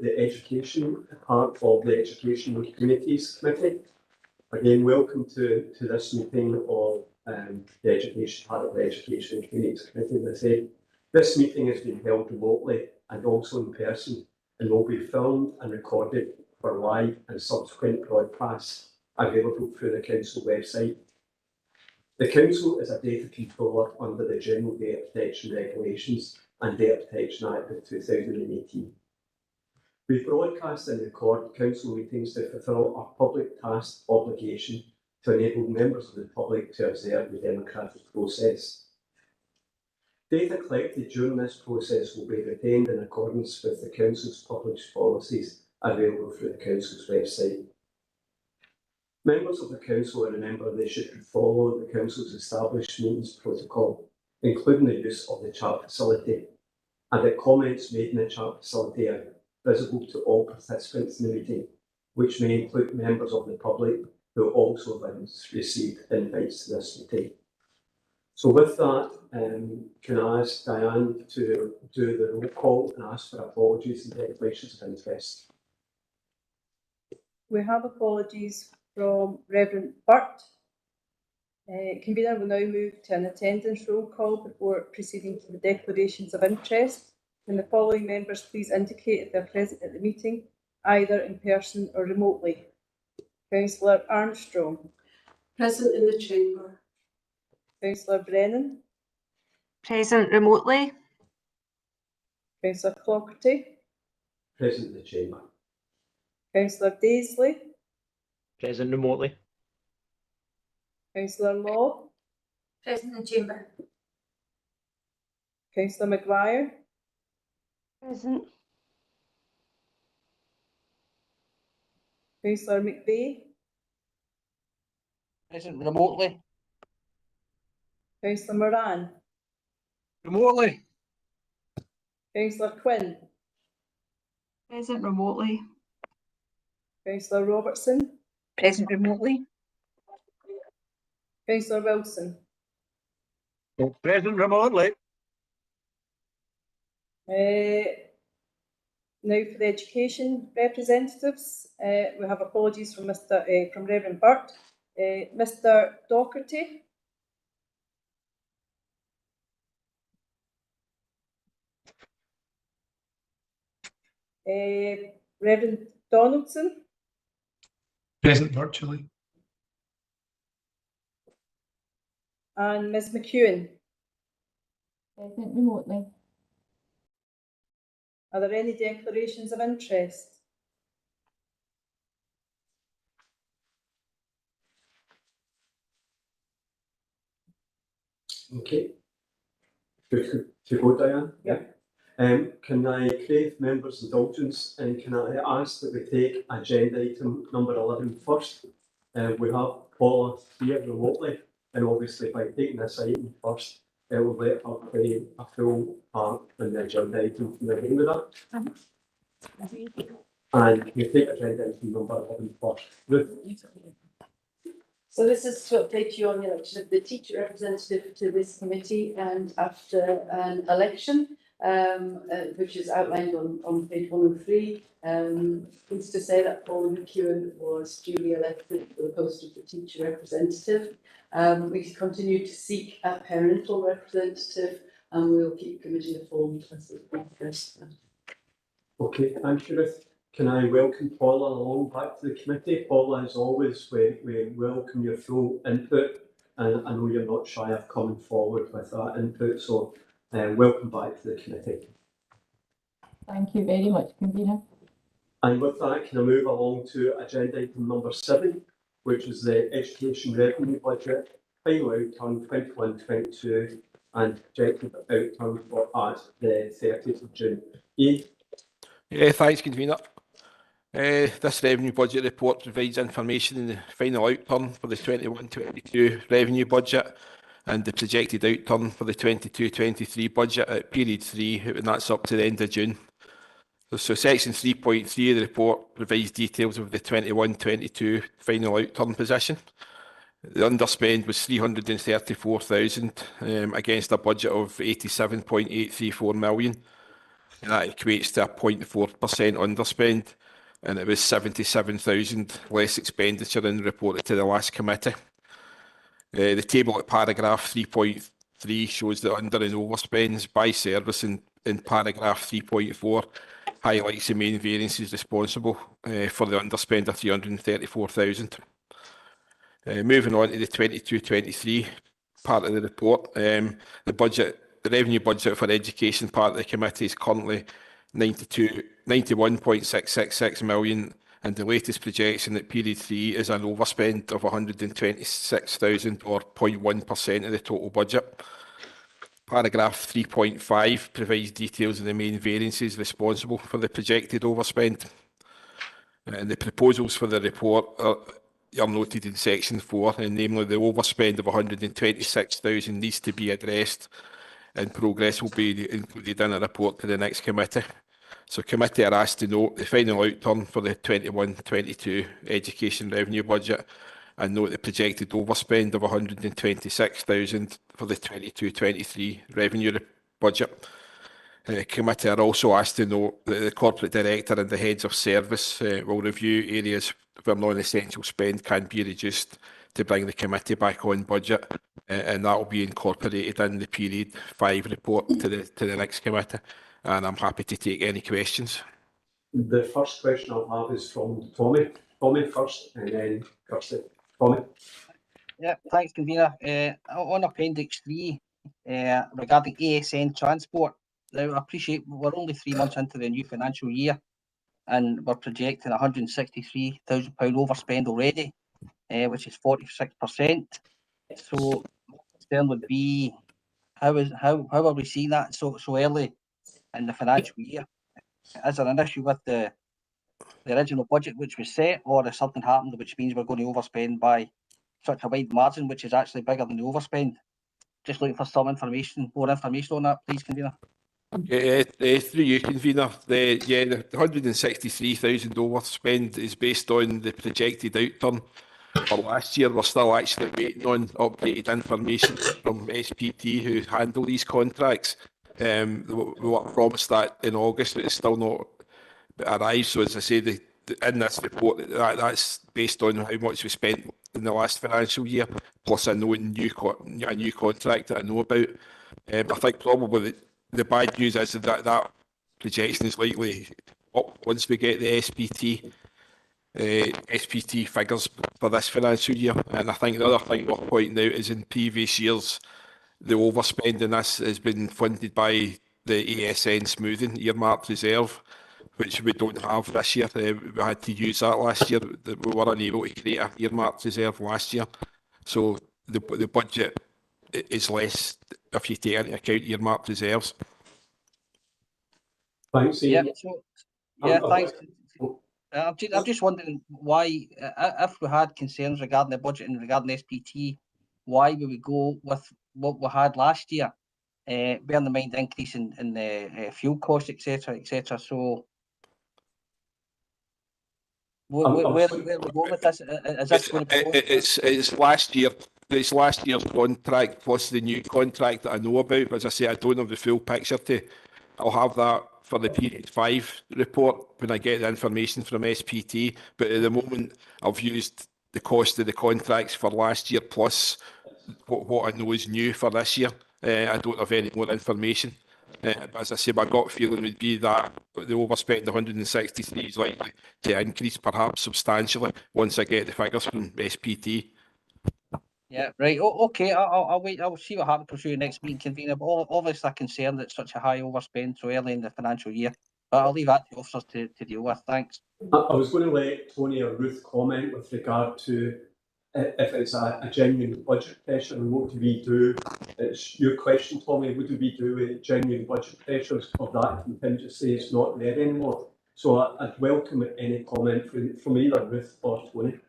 the education part of the Education Committees Committee. Again, welcome to this meeting of the education part of the Education Committees Committee. As I said, this meeting is being held remotely and also in person, and will be filmed and recorded for live and subsequent broadcasts available through the Council website. The Council is a data controller under the General Data Protection Regulations and Data Protection Act of 2018. We broadcast and record Council meetings to fulfil our public task obligation to enable members of the public to observe the democratic process. Data collected during this process will be retained in accordance with the Council's published policies available through the Council's website. Members of the Council remember they should follow the Council's established meetings protocol, including the use of the chat facility, and that comments made in the chat facility are visible to all participants in the meeting, which may include members of the public who also have received invites to this meeting. So with that, can I ask Diane to do the roll call and ask for apologies and declarations of interest? We have apologies from Reverend Burt. Convener will now move to an attendance roll call before proceeding to the declarations of interest. Can the following members please indicate if they are present at the meeting, either in person or remotely? Councillor Armstrong. Present in the chamber. Councillor Brennan. Present remotely. Councillor Clockerty. Present in the chamber. Councillor Daisley. Present remotely. Councillor Law. Present in chamber. Councillor Maguire. Present. Councillor McVeigh. Present remotely. Councillor Moran. Remotely. Councillor Quinn. Present remotely. Councillor Robertson. Present remotely. Councillor Wilson. Present remotely. Now for the education representatives, we have apologies from from Reverend Burt. Mr. Docherty. Reverend Donaldson. Present virtually. And Ms. McEwen. Present remotely. Are there any declarations of interest? Okay. Good to go, Diane? Yeah. Can I crave members' indulgence and can I ask that we take agenda item number 11 first? We have Paula here remotely, and obviously by taking this item first, it will let her play a full part in the agenda item. Can I agree with that? And we take agenda item number 11 first. Ruth? So this is to update you on the election of the teacher representative to this committee, and after an election, which is outlined on page 103, pleased to say that Paul McEwen was duly elected to the post of the teacher representative. We continue to seek a parental representative, and we will keep the committee informed as we progress. Okay, thank you, Ruth. Can I welcome Paula along back to the committee? Paula, as always, we welcome your full input, and I know you're not shy of coming forward with that input, so welcome back to the committee. Thank you very much, Convener. And with that, can I move along to agenda item number 7, which is the Education Revenue Budget, final outturn 21-22 and projected outturn for at the 30th of June. Ian? Thanks, Convener. This revenue budget report provides information in the final outturn for the 21-22 revenue budget and the projected outturn for the 22-23 budget at period 3, and that's up to the end of June. So section 3.3 of the report provides details of the 21-22 final outturn position. The underspend was 334,000 against a budget of 87.834 million. and that equates to a 0.4% underspend, and it was 77,000 less expenditure than reported to the last committee. The table at paragraph 3.3 shows the under and overspends by service, and in paragraph 3.4 highlights the main variances responsible for the underspend of 334,000. Moving on to the 22-23 part of the report, the revenue budget for education part of the committee is currently 91.666 million, and the latest projection at period 3 is an overspend of 126,000, or 0.1% of the total budget. Paragraph 3.5 provides details of the main variances responsible for the projected overspend. And the proposals for the report are noted in section 4, and namely the overspend of 126,000 needs to be addressed, and progress will be included in a report to the next committee. So committee are asked to note the final outturn for the 21-22 education revenue budget, and note the projected overspend of 126,000 for the 22-23 revenue budget. The committee are also asked to note that the corporate director and the heads of service will review areas where non-essential spend can be reduced to bring the committee back on budget, and that will be incorporated in the period 5 report to the next committee. And I'm happy to take any questions. The first question I'll have is from Tommy. Tommy first, and then Kirsty. Tommy. Yeah, thanks, convener. On Appendix 3, regarding ASN transport, now I appreciate we're only 3 months into the new financial year, and we're projecting £163,000 overspend already, which is 46%. So my concern would be, how are we seeing that so early in the financial year? Is there an issue with the original budget which was set, or has something happened which means we're going to overspend by such a wide margin, which is actually bigger than the overspend? Just looking for some information, more information on that, please, convener. Through you, convener. The 163,000 overspend is based on the projected outturn for last year. We're still actually waiting on updated information from SPT, who handle these contracts. We were promised that in August, but it's still not arrived. So as I say, in this report, that's based on how much we spent in the last financial year, plus a new contract that I know about. I think probably the bad news is that projection is likely up once we get the SPT figures for this financial year. And I think the other thing we're pointing out is in previous years, the overspend in this has been funded by the ASN smoothing earmarked reserve, which we don't have this year. We had to use that last year. We were unable to create an earmarked reserve last year. So the budget is less if you take into account earmarked reserves. Thanks, Ian. Thanks. I'm just wondering why, if we had concerns regarding the budget and regarding SPT, why would we go with what we had last year? Bearing in mind the increase in the fuel costs, etc., etc. So where we go with this? Is this going to be? It's last year. It's last year's contract plus the new contract that I know about. As I say, I don't have the full picture. I'll have that for the period 5 report when I get the information from SPT. But at the moment, I've used the cost of the contracts for last year plus what I know is new for this year. I don't have any more information. But as I say, my gut feeling would be that the overspend 163 is likely to increase perhaps substantially once I get the figures from SPT. Yeah, right. Okay, I'll wait. I'll see what happens for you next meeting, convener. But obviously, I'm concerned that such a high overspend so early in the financial year. But I'll leave that to officers to deal with. Thanks. I was going to let Tony or Ruth comment with regard to if it's a genuine budget pressure and what do we do. It's your question, Tommy. What do we do with genuine budget pressures of that contingency is not there anymore? So I'd welcome any comment from either Ruth or Tony.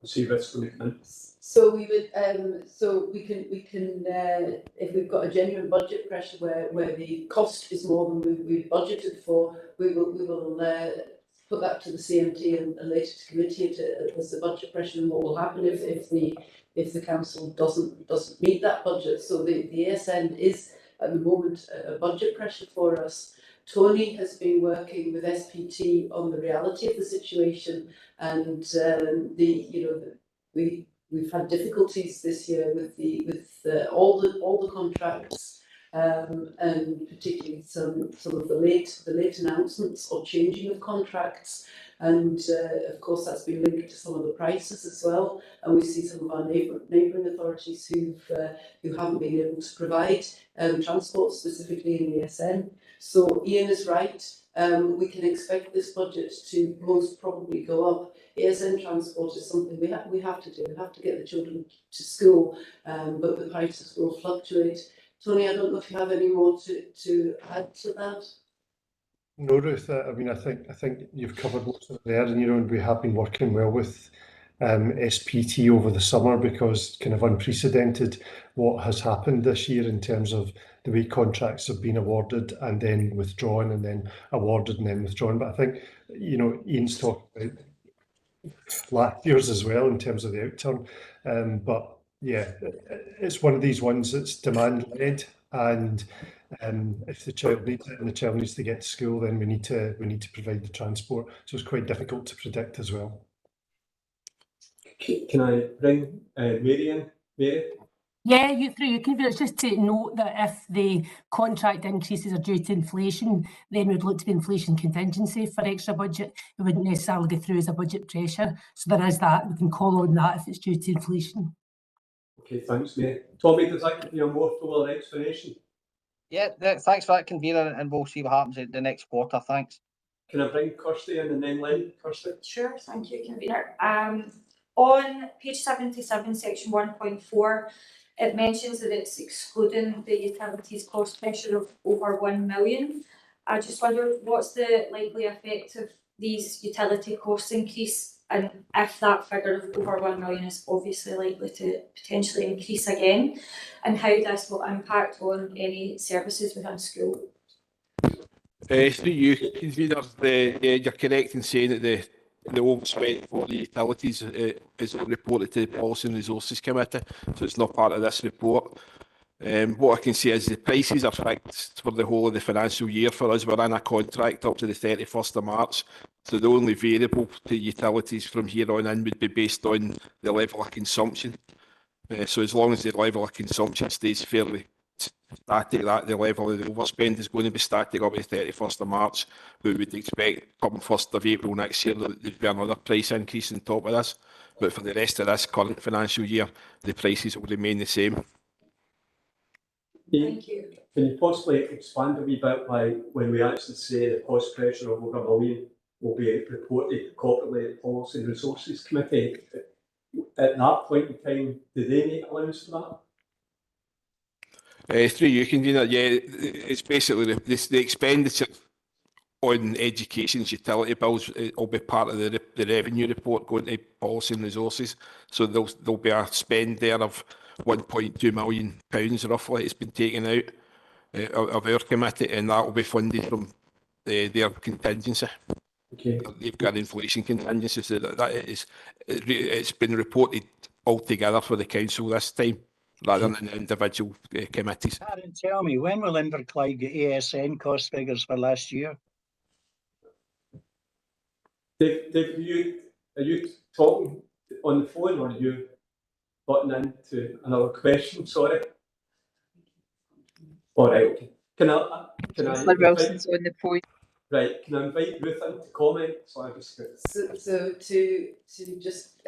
See what's going to come in. So we would, so we can, if we've got a genuine budget pressure where the cost is more than we budgeted for, we will put that to the CMT and later to committee as the budget pressure, and what will happen if the council doesn't meet that budget. So the ASN is at the moment a budget pressure for us. Tony has been working with SPT on the reality of the situation, and we've had difficulties this year with all the contracts, and particularly some of the late announcements or changing of contracts, and of course that's been linked to some of the prices as well. And we see some of our neighbouring authorities who haven't been able to provide transport, specifically in the ESN. So Ian is right. We can expect this budget to most probably go up. ESN transport is something we have to do. We have to get the children to school, but the prices will fluctuate. Tony, I don't know if you have any more to add to that. No, Ruth. I mean, I think you've covered most of it there, and and we have been working well with SPT over the summer, because kind of unprecedented what has happened this year in terms of the way contracts have been awarded and then withdrawn and then awarded and then withdrawn. But I think Ian's talked about last year's as well in terms of the outturn. But yeah, it's one of these ones that's demand led, and if the child needs it and the child needs to get to school, then we need to provide the transport. So it's quite difficult to predict as well. Can I bring Mary in? Mary? Yeah, you can. It's just to note that if the contract increases are due to inflation, then we'd look to the inflation contingency for extra budget. It wouldn't necessarily go through as a budget pressure. So there is that. We can call on that if it's due to inflation. Okay, thanks, Mary. Tommy, does that give you a more fuller explanation? Yeah, thanks for that, convener, and we'll see what happens in the next quarter. Thanks. Can I bring Kirsty in and then Lynn? Kirsty? Sure, thank you, convener. On page 77, section 1.4, it mentions that it's excluding the utilities cost pressure of over 1 million. I just wonder what's the likely effect of these utility cost increase, and if that figure of over 1 million is obviously likely to potentially increase again, and how this will impact on any services within school. Through you, convener, you're correct in saying that the overspend for the utilities is reported to the Policy and Resources Committee, so it's not part of this report. What I can say is the prices are fixed for the whole of the financial year for us. We're in a contract up to the 31st of March, so the only variable to utilities from here on in would be based on the level of consumption. So as long as the level of consumption stays fairly static, that the level of the overspend is going to be static up to the 31st of March. We would expect come 1st of April next year that there'd be another price increase on top of this. But for the rest of this current financial year, the prices will remain the same. Thank you. Can you possibly expand a wee bit by when we actually say the cost pressure of over 1 million will be reported corporately at the Policy and Resources Committee? At that point in time, do they make allowance for that? Through you, convener, yeah, it's basically the expenditure on education's utility bills will be part of the revenue report going to Policy and Resources. So there'll be a spend there of £1.2 million roughly. It's been taken out of our committee, and that will be funded from their contingency. Okay. They've got inflation contingency, so it's been reported all together for the council this time, rather than individual committees. Aaron, tell me, when will Inverclyde get ASN cost figures for last year? Dave, are you talking on the phone, or are you butting into another question? Sorry. All right. Okay. Can I Wilson's on the phone. Right. Can I invite Ruth in to comment? So I just So to just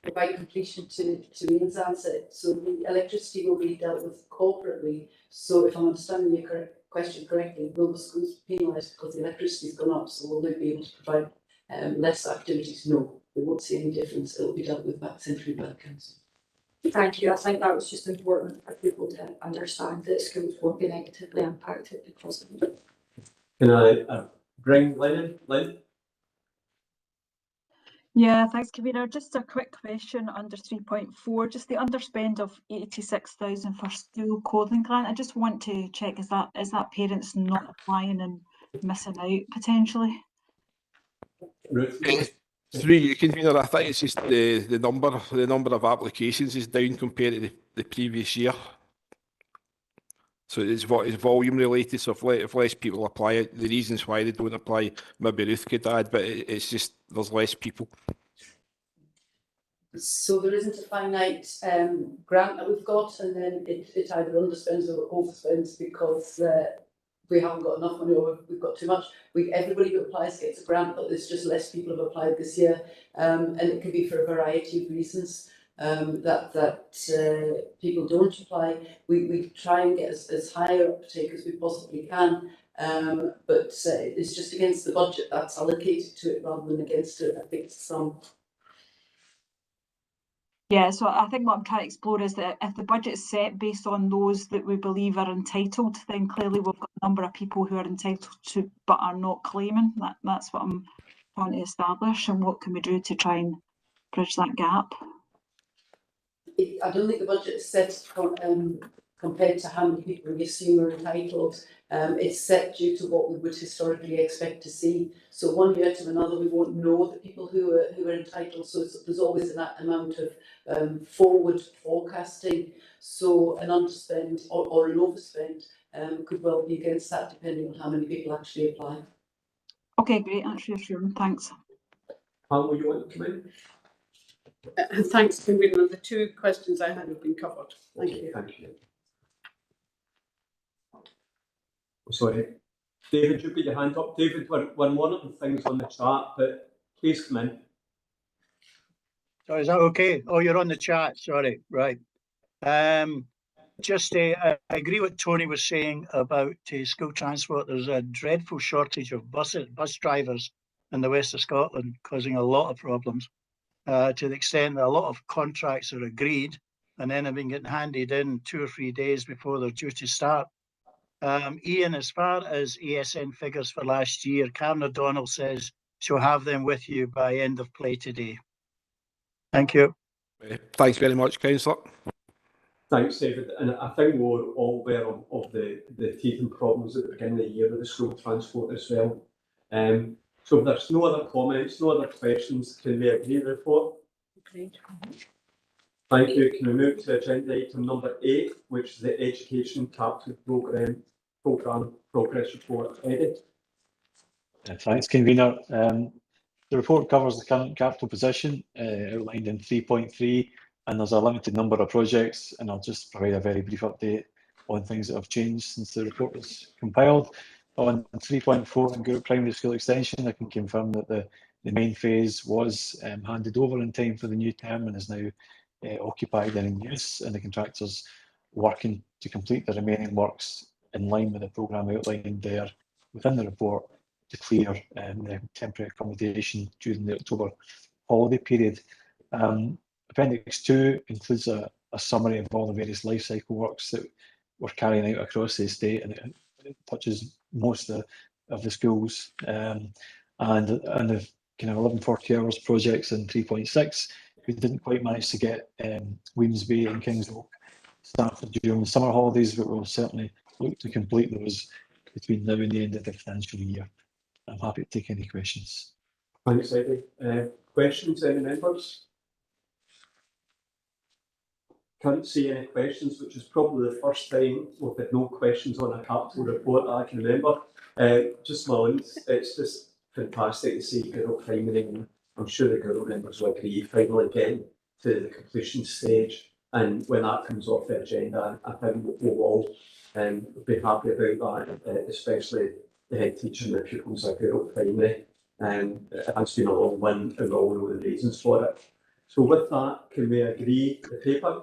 provide completion to Ian's answer, so the electricity will be dealt with corporately. So if I'm understanding your question correctly, will the schools be penalised because the electricity's gone up? So will they be able to provide less activities? No, we won't see any difference. It will be dealt with back centrally by the council. Thank you. I think that was just important for people to understand that schools won't be negatively impacted because of it. Can I bring Lynn in? Lynn? Yeah, thanks, convener. Just a quick question under 3.4, just the underspend of 86,000 for school clothing grant. I just want to check, is that parents not applying and missing out potentially? Ruth? Through you, convener, I think it's just the number of applications is down compared to the previous year. So it's volume related. So if less people apply, the reasons why they don't apply, maybe Ruth could add, but it's just there's less people. So there isn't a finite grant that we've got, and then it either underspends or overspends because we haven't got enough money or we've got too much. Everybody who applies gets a grant, but there's just less people have applied this year, and it could be for a variety of reasons that people don't apply. We try and get as high an uptake as we possibly can, but it's just against the budget that's allocated to it rather than against a fixed sum. Yeah, so I think what I'm trying to explore is that if the budget is set based on those that we believe are entitled, then clearly we've got a number of people who are entitled to but are not claiming. That's what I'm trying to establish, and what can we do to try and bridge that gap? I don't think the budget is set compared to how many people we assume are entitled. It's set due to what we would historically expect to see. So 1 year to another, we won't know the people who are entitled. So there's always that amount of forward forecasting. So an underspend or an overspend could well be against that, depending on how many people actually apply. Okay, great. That's reassuring. Thanks. Pam, will you want to come in? Thanks, Convener. The two questions I had have been covered. Thank you. Thank you. Sorry. David, you've got your hand up. David, we're monitoring things on the chat, but please come in. So is that okay? Oh, you're on the chat. Sorry. Right. Just I agree with Tony was saying about school transport. There's a dreadful shortage of bus drivers in the west of Scotland, causing a lot of problems, to the extent that a lot of contracts are agreed and then have been getting handed in 2 or 3 days before they're due to start. Ian, as far as ASN figures for last year, Karen O'Donnell says she'll have them with you by end of play today. Thank you. Thanks very much, Councillor. Thanks, David. And I think we're all aware of the teething problems at the beginning of the year with the school transport as well. So if there's no other comments, no other questions, can we agree the report? Agreed. Thank you. Can we move to agenda item number 8, which is the Education Capital Programme Progress Report. Eddie? Thanks, Convener. The report covers the current capital position outlined in 3.3, and there's a limited number of projects, and I'll just provide a very brief update on things that have changed since the report was compiled. On 3.4 in Group Primary School Extension, I can confirm that the main phase was handed over in time for the new term and is now occupied and in use, and the contractors working to complete the remaining works in line with the programme outlined there within the report to clear the temporary accommodation during the October holiday period. Appendix 2 includes a summary of all the various life cycle works that we're carrying out across the estate, and it touches most of the schools. And the kind of 1140 hours projects in 3.6, we didn't quite manage to get Weemsby and Kings Oak started during the summer holidays, but we'll certainly look to complete those between now and the end of the financial year. I'm happy to take any questions. Thanks, Eddie. Questions, any members? Can't see any questions, which is probably the first time we've had no questions on a capital report that I can remember. Just Mullins, it's just fantastic to see Girl Primary, and I'm sure the Girl members will agree, finally getting to the completion stage. And when that comes off the agenda, I think we'll all be happy about that, especially the head teacher and the pupils at Girl Primary. It has been a long win, and we all know the reasons for it. So with that, can we agree the paper?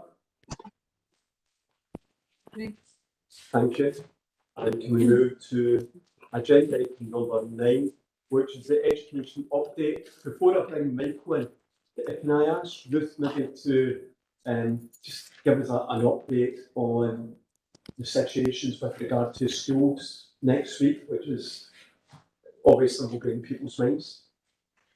Thank you. And can we move to agenda item number 9, which is the education update. Before I bring Michael in, can I ask Ruth maybe to just give us an update on the situations with regard to schools next week, which is obviously will be in people's minds.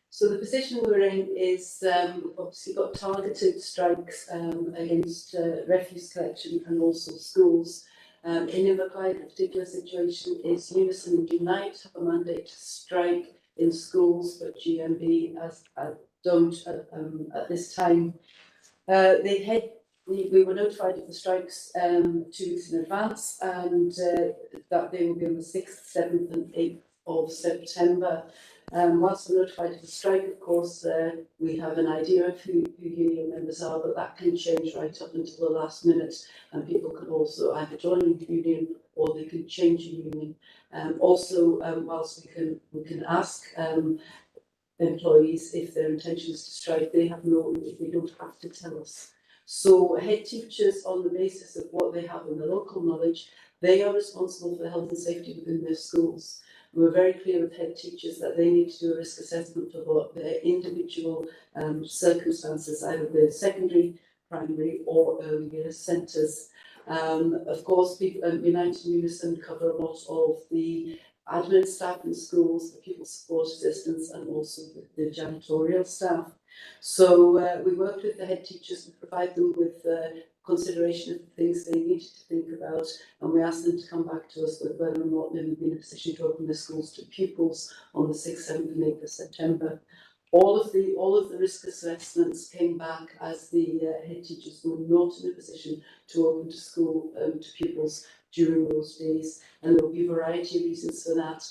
So the position we're in is we've obviously got targeted strikes against refuse collection and also schools. In Inverclyde, the particular situation is Unison and Unite have a mandate to strike in schools, but GMB don't at this time. They we were notified of the strikes 2 weeks in advance, and that they will be on the 6th, 7th and 8th of September. Whilst we're notified of the strike, of course, we have an idea of who union members are, but that can change right up until the last minute, and people can also either join a union or they can change a union. Also, whilst we can ask employees if their intention is to strike, they don't have to tell us. So head teachers, on the basis of what they have in the local knowledge, they are responsible for the health and safety within their schools. And we're very clear with head teachers that they need to do a risk assessment for what their individual circumstances, either the secondary, primary or early years centres. Of course, United Unison cover a lot of the admin staff in schools, the pupil support assistants and also the janitorial staff. So we worked with the head teachers to provide them with consideration of the things they needed to think about, and we asked them to come back to us with whether or not they would be in a position to open their schools to pupils on the 6th, 7th and 8th of September. All of the risk assessments came back as the head teachers were not in a position to open to school to pupils during those days, and there will be a variety of reasons for that.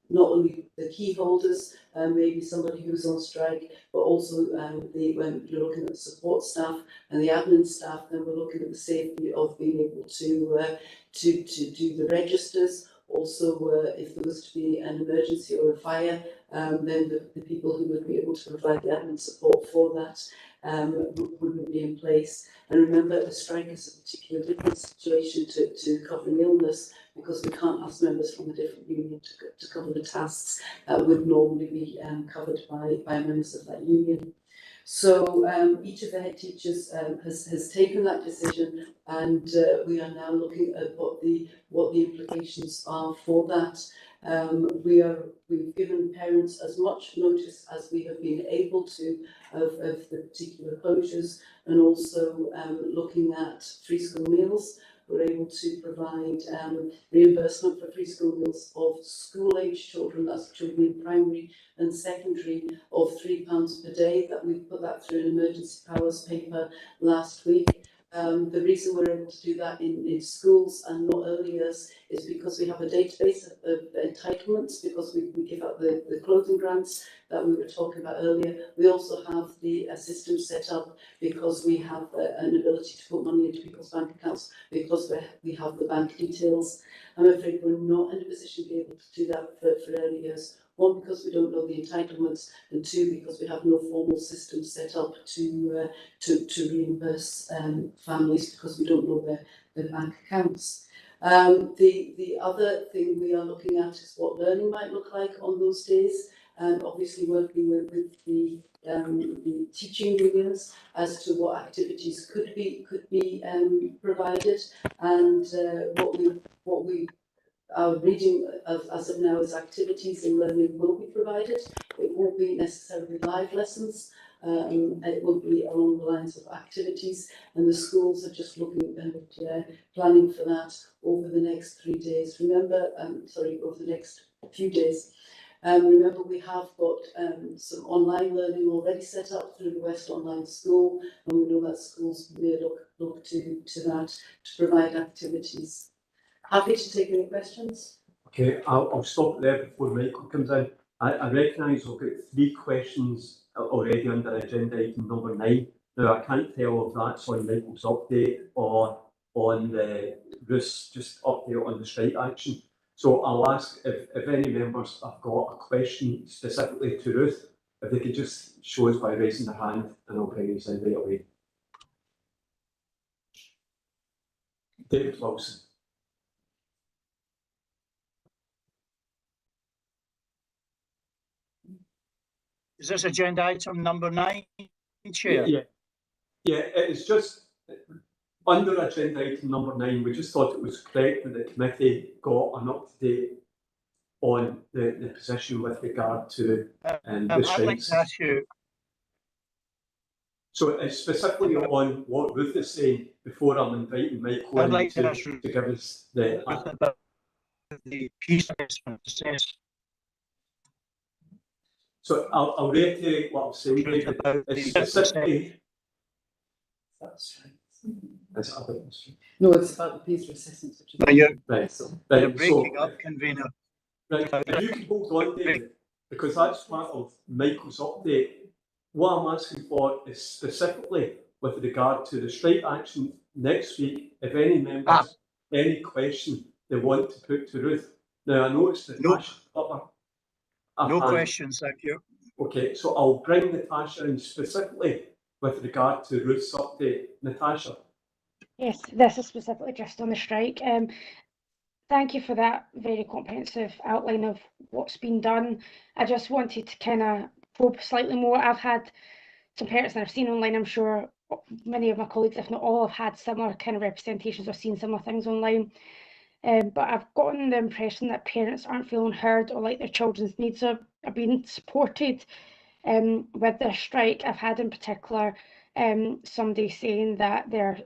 Not only the key holders, maybe somebody who's on strike, but also when you're looking at the support staff and the admin staff, then we're looking at the safety of being able to do the registers. Also, if there was to be an emergency or a fire, then the people who would be able to provide the admin support for that would be in place. And remember, a strike is a particularly different situation to covering illness, because we can't ask members from a different union to cover the tasks that would normally be covered by members of that union. So each of the head teachers has taken that decision, and we are now looking at what the implications are for that. We've given parents as much notice as we have been able to of the particular closures, and also looking at free school meals. We're able to provide reimbursement for free school meals of school-age children, that's children in primary and secondary, of £3 per day. That we put that through an emergency powers paper last week. The reason we're able to do that in schools and not early years is because we have a database of entitlements, because we give out the clothing grants that we were talking about earlier. We also have the system set up because we have an ability to put money into people's bank accounts, because we have the bank details. I'm afraid we're not in a position to be able to do that for early years. One, because we don't know the entitlements, and two, because we have no formal system set up to reimburse families, because we don't know their bank accounts. The other thing we are looking at is what learning might look like on those days, and obviously working with the teaching unions as to what activities could be provided, and what we our reading as of now is activities and learning will be provided. It won't be necessarily live lessons. It will be along the lines of activities, and the schools are just looking and planning for that over the next 3 days. Remember, over the next few days. Remember, we have got some online learning already set up through the West Online School, and we know that schools may look to that to provide activities. Happy to take any questions. Okay, I'll stop there before Michael comes in. I recognise we've got 3 questions already under agenda item number 9. Now, I can't tell if that's on Michael's update or on the Ruth's just update on the strike action. So I'll ask if any members have got a question specifically to Ruth, if they could just show us by raising their hand, and I'll bring you in right away. David Wilson. Is this agenda item number 9, Chair? Yeah, it's just under agenda item number 9. We just thought it was correct that the committee got an up-to-date on the position with regard to the I'd strikes. like to ask you. So it's specifically on what Ruth is saying before I'm inviting Michael I'd like to give us the peace assessment process. So I'll reiterate what I'm saying, David. It's That's right. Is it other questions? No, it's about the peace resistance. Now you're Right. you're Right. breaking So, up, convener. right, if you can hold on, David, because that's part of Michael's update. What I'm asking for is specifically with regard to the strike action next week, if any members, any question they want to put to Ruth. Now, I noticed Natasha up her No hand. questions, thank you. Okay, so I'll bring Natasha in specifically with regard to Ruth's update. Natasha. Yes, this is specifically just on the strike. Thank you for that very comprehensive outline of what's been done. I just wanted to kind of probe slightly more. I've had some parents that I've seen online, I'm sure many of my colleagues, if not all, have had similar kind of representations or seen similar things online. But I've gotten the impression that parents aren't feeling heard or like their children's needs are being supported with this strike. I've had in particular somebody saying that they're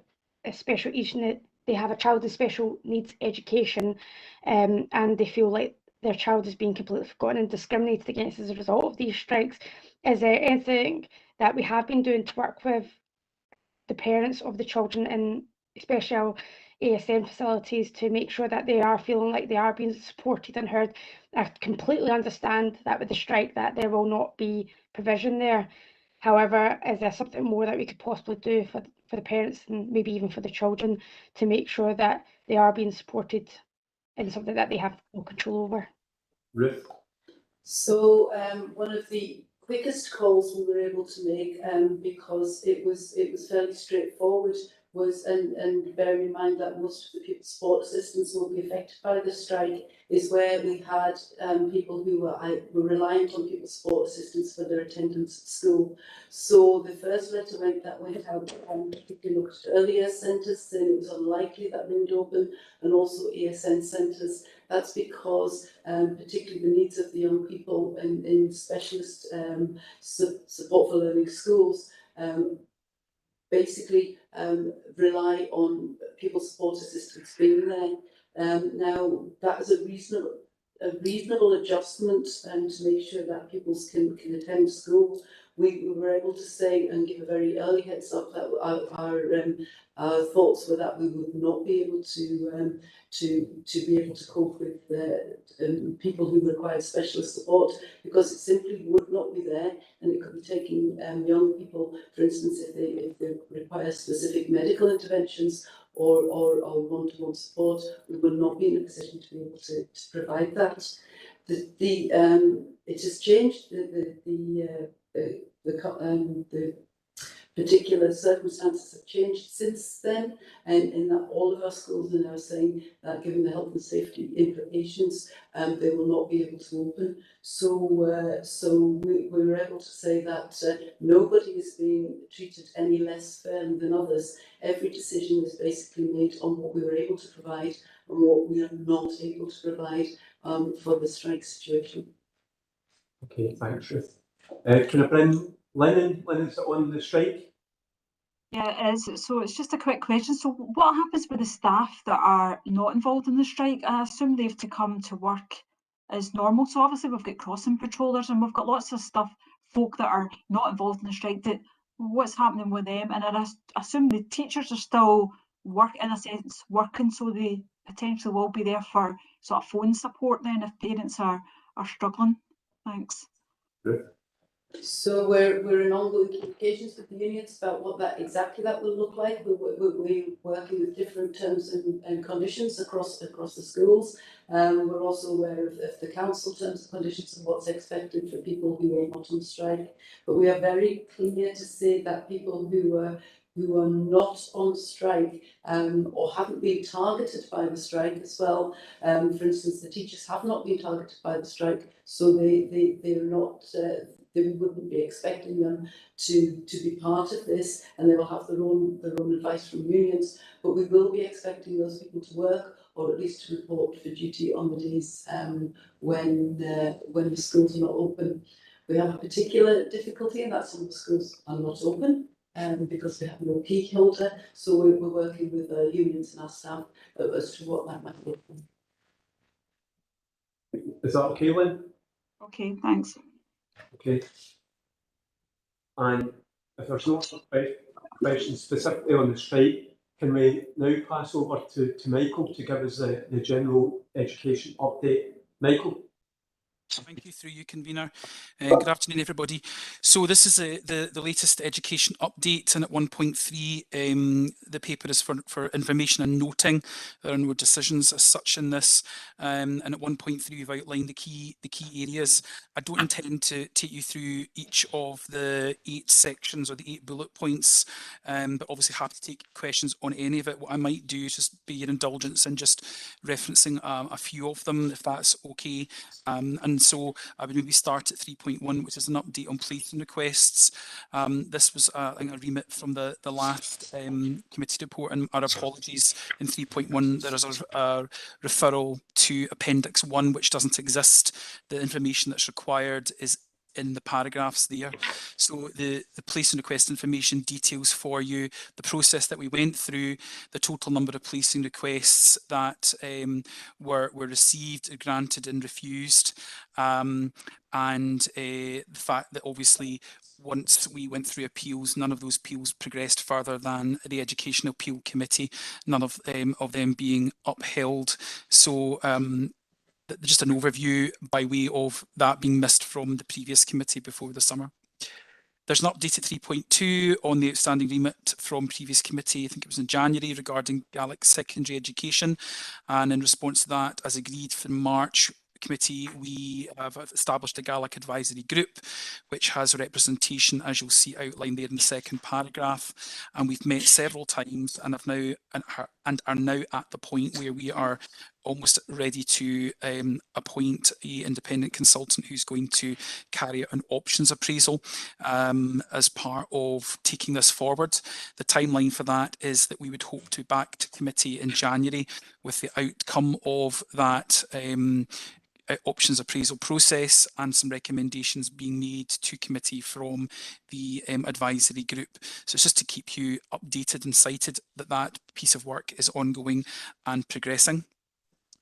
a special they have a child with special needs education and they feel like their child is being completely forgotten and discriminated against as a result of these strikes. Is there anything that we have been doing to work with the parents of the children in special ASN facilities to make sure that they are feeling like they are being supported and heard? I completely understand that with the strike that there will not be provision there. However, is there something more that we could possibly do for the parents and maybe even for the children to make sure that they are being supported in something that they have no control over? Ruth. So one of the quickest calls we were able to make, because it was fairly straightforward, was, and bearing in mind that most of the pupil support assistants will be affected by the strike, is where we had people who were reliant on pupil support assistants for their attendance at school. So the first letter went out, particularly looked at early years centres, saying it was unlikely that they would open, and also ASN centres. That's because particularly the needs of the young people in specialist support for learning schools basically rely on pupil support assistants being there. Now that is a reasonable adjustment to make sure that pupils can attend school. We were able to say and give a very early heads up that our thoughts were that we would not be able to be able to cope with people who require specialist support, because it simply would not be there, and it could be taking young people, for instance, if they require specific medical interventions or one-to-one support, we will not be in a position to be able to provide that. It has changed. The particular circumstances have changed since then, and in that all of our schools are now saying that, given the health and safety implications, they will not be able to open. So we were able to say that nobody is being treated any less fairly than others. Every decision is basically made on what we were able to provide and what we are not able to provide for the strike situation. Okay, thanks, Ruth. Can I bring Lennon? Lennon's on the strike. Yeah, it is. So it's just a quick question. So what happens with the staff that are not involved in the strike? I assume they have to come to work as normal. So obviously we've got crossing patrollers and we've got lots of folk that are not involved in the strike. What's happening with them? And I assume the teachers are still working, so they potentially will be there for sort of phone support then if parents are struggling. Thanks. Ruth. So we're in ongoing communications with the unions about what exactly that will look like. We're working with different terms and conditions across the schools. We're also aware of the council terms and conditions and what's expected for people who are not on strike. But we are very clear to say that people who are not on strike or haven't been targeted by the strike as well. For instance, the teachers have not been targeted by the strike, so they're not. We wouldn't be expecting them to be part of this, and they will have their own advice from unions. But we will be expecting those people to work, or at least to report for duty on the days when the schools are not open. We have a particular difficulty, and that some of the schools are not open because we have no key holder. So we're working with unions and our staff as to what that might look like. Is that okay, Lynn? Okay, thanks. Okay. And if there's no questions specifically on the strike, can we now pass over to Michael to give us the general education update? Michael? Thank you, through you, convener. Good afternoon, everybody. So this is the latest education update, and at 1.3, the paper is for information and noting. There are no decisions as such in this, and at 1.3 we've outlined the key areas. I don't intend to take you through each of the 8 sections or the 8 bullet points, but obviously happy to take questions on any of it. What I might do is just be your indulgence in just referencing a few of them, if that's okay. And so I would maybe start at 3.1, which is an update on placing requests. This was I think a remit from the last committee report, and our apologies. In 3.1 there is a referral to Appendix 1, which doesn't exist. The information that's required is in the paragraphs there. So the placing request information details for you the process that we went through, the total number of placing requests that were received, granted and refused, and the fact that obviously once we went through appeals, none of those appeals progressed further than the Education Appeal Committee, none of them being upheld. So just an overview by way of that being missed from the previous committee before the summer. There's an update at 3.2 on the outstanding remit from previous committee, I think it was in January, regarding Gaelic secondary education. And in response to that, as agreed for March committee, we have established a Gaelic advisory group, which has representation, as you'll see outlined there in the second paragraph. And we've met several times and are now at the point where we are almost ready to appoint an independent consultant who's going to carry out an options appraisal as part of taking this forward. The timeline for that is that we would hope to back to committee in January with the outcome of that options appraisal process and some recommendations being made to committee from the advisory group. So it's just to keep you updated and cited that that piece of work is ongoing and progressing.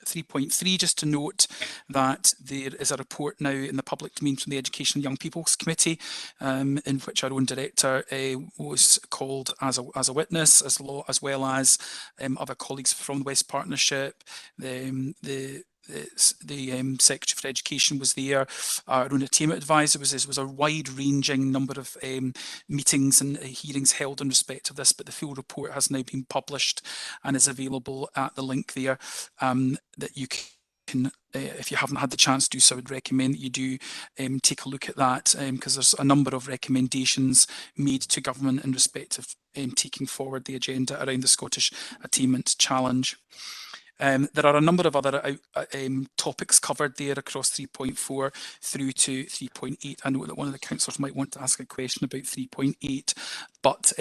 3.3, just to note that there is a report now in the public domain from the Education and Young People's Committee, in which our own director was called as a witness, as well as other colleagues from the West Partnership, the Secretary for Education was there, our own attainment advisor was a wide-ranging number of meetings and hearings held in respect of this, but the full report has now been published and is available at the link there that you can, if you haven't had the chance to do so, I would recommend that you do take a look at that, because there's a number of recommendations made to government in respect of taking forward the agenda around the Scottish Attainment Challenge. There are a number of other topics covered there across 3.4 through to 3.8. I know that one of the councillors might want to ask a question about 3.8, but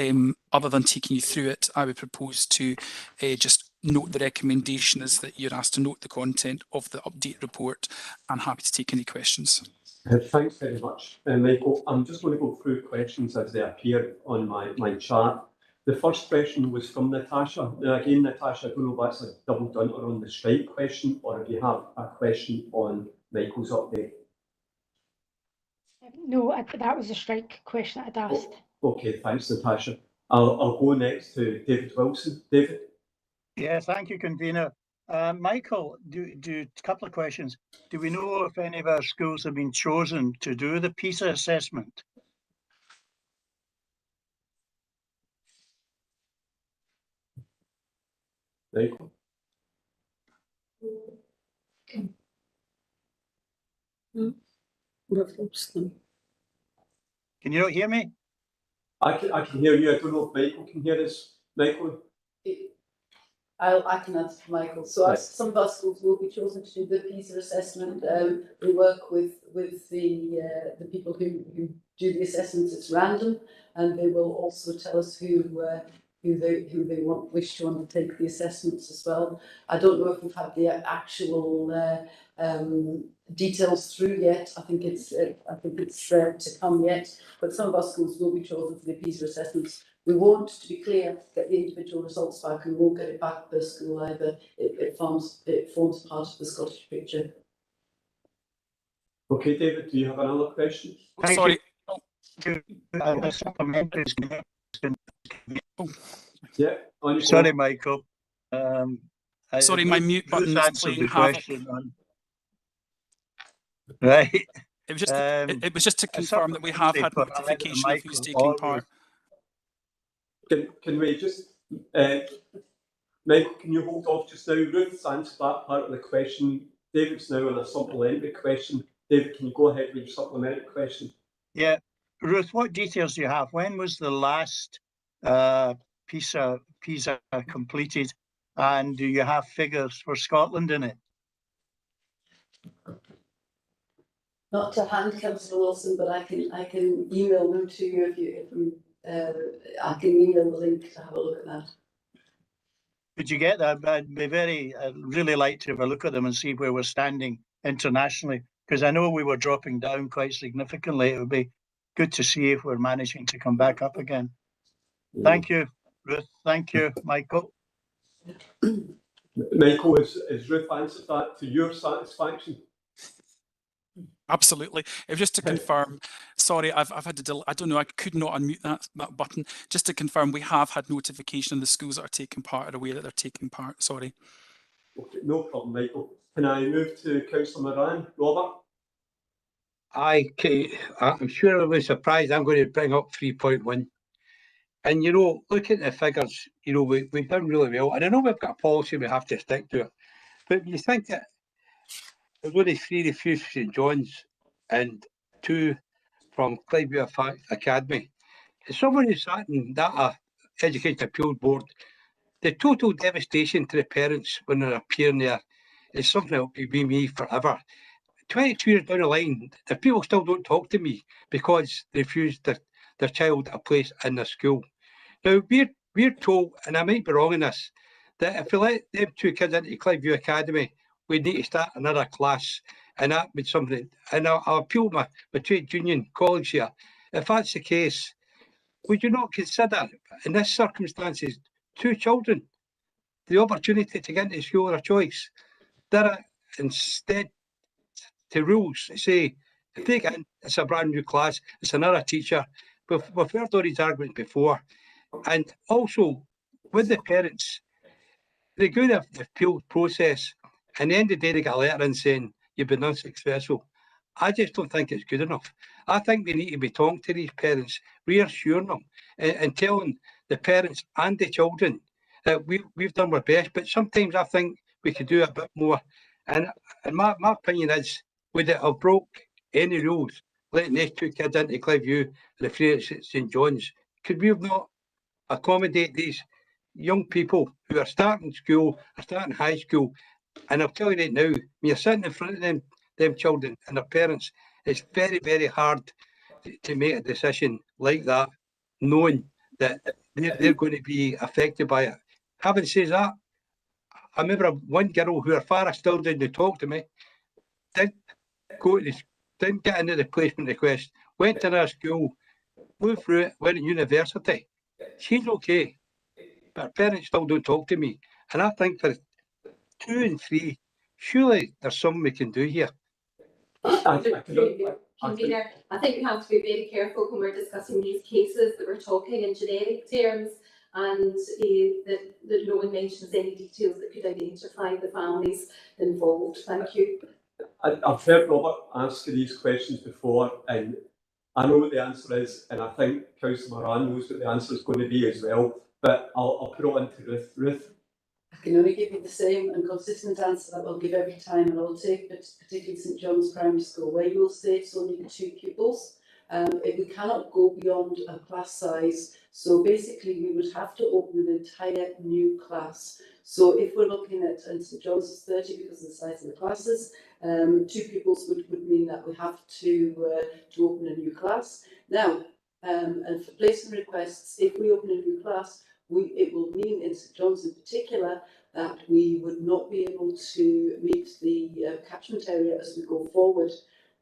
other than taking you through it, I would propose to just note the recommendation is that you're asked to note the content of the update report, and happy to take any questions. Thanks very much, Michael. I'm just going to go through questions as they appear on my chart. The first question was from Natasha. Now again, Natasha, I don't know if that's a double dunter on the strike question or if you have a question on Michael's update. No, that was a strike question I'd asked. Oh, okay, thanks, Natasha. I'll go next to David Wilson. David? Yeah, thank you, convener. Michael, a couple of questions. Do we know if any of our schools have been chosen to do the PISA assessment? Michael? We've lost them. Can you not hear me? I can hear you. I don't know if Michael can hear us. Michael? I can answer for Michael. So some of our schools will be chosen to do the PISA assessment. We work with the people who do the assessments. It's random, and they will also tell us who they wish to undertake the assessments as well. I don't know if we've had the actual details through yet. I think it's to come yet. But some of our schools will be chosen for the PISA assessments. We won't, to be clear, get the individual results back, and we won't get it back per school either. It forms part of the Scottish picture. Okay, David, do you have another question? Sorry. Yeah. Sorry, Michael. Sorry, my mute Ruth button is answered playing the havoc. question on. Right. It was just to confirm that we have had notification of who's taking part. Can we just, Michael, can you hold off just now? Ruth's answered that part of the question. David's now on a supplementary question. David, can you go ahead with your supplementary question? Yeah. Ruth, what details do you have? When was the last PISA completed? And do you have figures for Scotland in it? Not to hand, Councillor Wilson, but I can email them to you I can email the link to have a look at that. Could you get that? I'd really like to have a look at them and see where we're standing internationally, because I know we were dropping down quite significantly. It would be good to see if we're managing to come back up again. Thank you, Ruth. Thank you, Michael. Michael, has Ruth answered that to your satisfaction? Absolutely. It was just to confirm. Sorry, I've had to. I don't know. I could not unmute that button. Just to confirm, we have had notification, and the schools that are taking part are aware that they're taking part. Sorry. Okay, no problem, Michael. Can I move to Councillor Moran? Robert? Aye, I'm sure everybody's surprised I'm going to bring up 3.1. And, you know, look at the figures, you know, we've done really well. And I know we've got a policy, we have to stick to it. But you think that there's only 3 refused from St John's and 2 from Cliveview Academy. As someone who sat in that Education Appeal Board, the total devastation to the parents when they're appearing there is something that will be me forever. 22 years down the line, if people still don't talk to me because they refused their child a place in their school. Now, we're told, and I might be wrong in this, that if we let them 2 kids into Cliveview Academy, we need to start another class. And that would something, and I'll appeal my trade union colleagues here. If that's the case, would you not consider, in this circumstances, 2 children, the opportunity to get into school of their choice? That instead to rules say, if they get in, it's a brand new class, it's another teacher. We've heard all these arguments before. And also, with the parents, they go the appeal process, and at the end of the day, they get a letter in saying, you've been unsuccessful. I just don't think it's good enough. I think they need to be talking to these parents, reassuring them, and telling the parents and the children that we've done our best, but sometimes I think we could do a bit more. And my opinion is, would it have broke any rules, letting these 2 kids into Cliveview, the 3 at St John's? Could we have not accommodate these young people who are starting school, are starting high school? And I'll tell you right now, when you're sitting in front of them children and their parents, it's very, very hard to make a decision like that, knowing that they're going to be affected by it. Having said that, I remember one girl who her father still didn't talk to me, didn't get into the placement request, went to another school, moved through it, went to university. She's okay, but her parents still don't talk to me. And I think for 2 and 3, surely there's something we can do here. I think we have to be very careful when we're discussing these cases that we're talking in generic terms, and that no one mentions any details that could identify the families involved. Thank you. I've heard Robert ask these questions before, and I know what the answer is, and I think Councillor Moran knows what the answer is going to be as well, but I'll put it on to Ruth. Ruth? I can only give you the same and consistent answer that we'll give every time, and I'll take particularly St John's Primary School, where you will say it's only 2 pupils. If we cannot go beyond a class size, so basically we would have to open an entire new class. So if we're looking at, and St John's is 30 because of the size of the classes, 2 pupils would mean that we have to open a new class. Now, and for placement requests, if we open a new class, it will mean in St John's in particular that we would not be able to meet the catchment area as we go forward.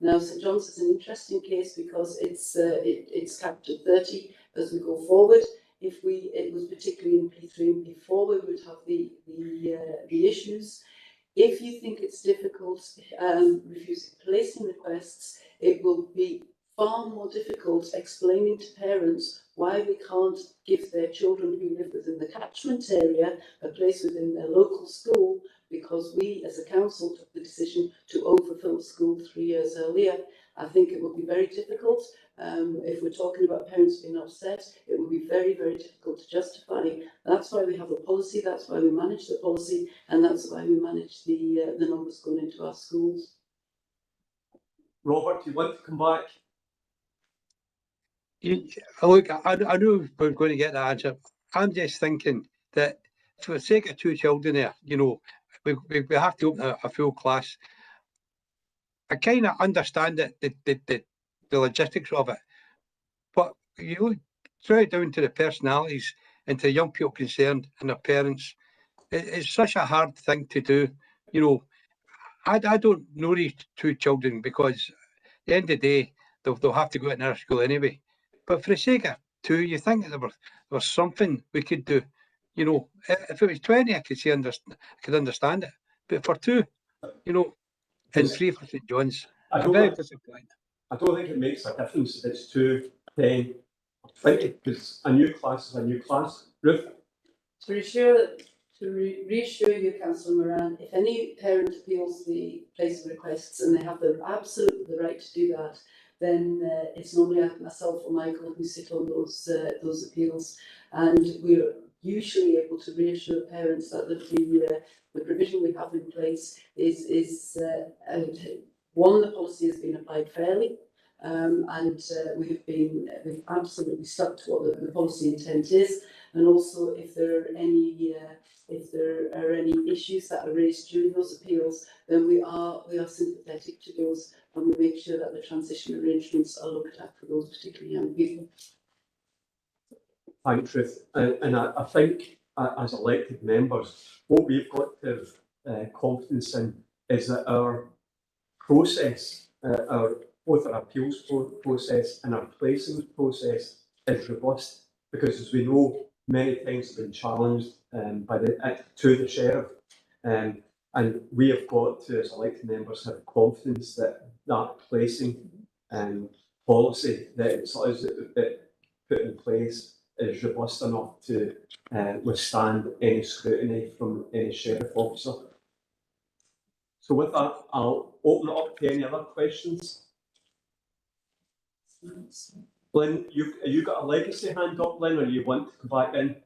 Now, St John's is an interesting case because it's capped at 30 as we go forward. If it was particularly in P3 and P4, we would have the issues. If you think it's difficult refusing placing requests, it will be far more difficult explaining to parents why we can't give their children who live within the catchment area a place within their local school, because we as a council took the decision to overfill school 3 years earlier. I think it would be very difficult. If we're talking about parents being upset, it would be very, very difficult to justify. That's why we have a policy, that's why we manage the policy, and that's why we manage the numbers going into our schools. Robert, do you want to come back? Look, I know we're going to get the answer. I'm just thinking that for the sake of 2 children there, you know, we have to open a full class. I kind of understand it, the logistics of it, but you look straight down to the personalities and to the young people concerned and their parents. It's such a hard thing to do. You know, I don't know these 2 children because at the end of the day, they'll have to go to another school anyway. But for the sake of 2, you think there was something we could do. You know, if it was 20, I could understand it. But for 2, you know, and 3 for St John's, I'm very disappointed. I don't think it makes a difference if it's 2, 10, or 20, because a new class is a new class. Ruth? To reassure you, Councillor Moran, if any parent appeals the place of requests and they have absolutely the right to do that, then it's normally myself or Michael who sit on those appeals, and we're usually able to reassure parents that the provision we have in place is one, the policy has been applied fairly, and we've absolutely stuck to what the policy intent is, and also if there are any issues that are raised during those appeals, then we are sympathetic to those, and we make sure that the transition arrangements are looked at for those particular young people. Thanks, Ruth. And I think as elected members, what we've got to have confidence in is that our process, both our appeals process and our placing process is robust, because as we know, many times have been challenged to the sheriff, and we have got to, as elected members, have confidence that that placing policy that it's put in place is robust enough to withstand any scrutiny from any sheriff officer. So with that, I'll open it up to any other questions. Lynn, you got a legacy hand up, Lynn, or you want to come back in?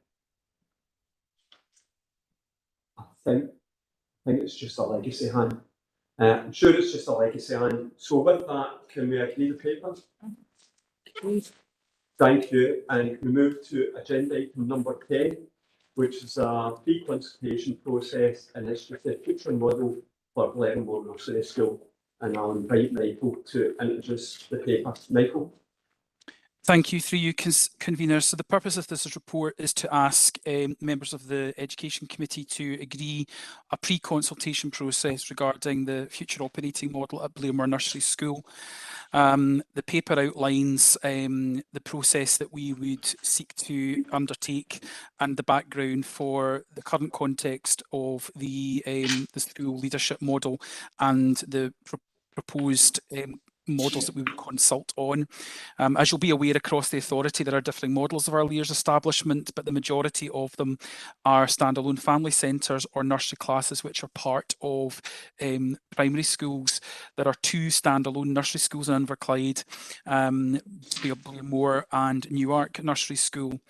I think it's just a legacy hand. I'm sure it's just a legacy hand. So with that, can we agree the papers? Thank you. And we move to agenda item number 10, which is a pre-consultation process, and it's just a future model for Glenmore Nursery School. And I'll invite Michael to introduce the paper. Michael. Thank you, through you, convener. So the purpose of this report is to ask members of the Education Committee to agree a pre-consultation process regarding the future operating model at Blairmore Nursery School. The paper outlines the process that we would seek to undertake and the background for the current context of the school leadership model and the proposed models that we would consult on. As you'll be aware, across the authority there are differing models of early years establishment, but the majority of them are standalone family centres or nursery classes which are part of primary schools. There are 2 standalone nursery schools in Inverclyde, Blairmore and Newark Nursery School.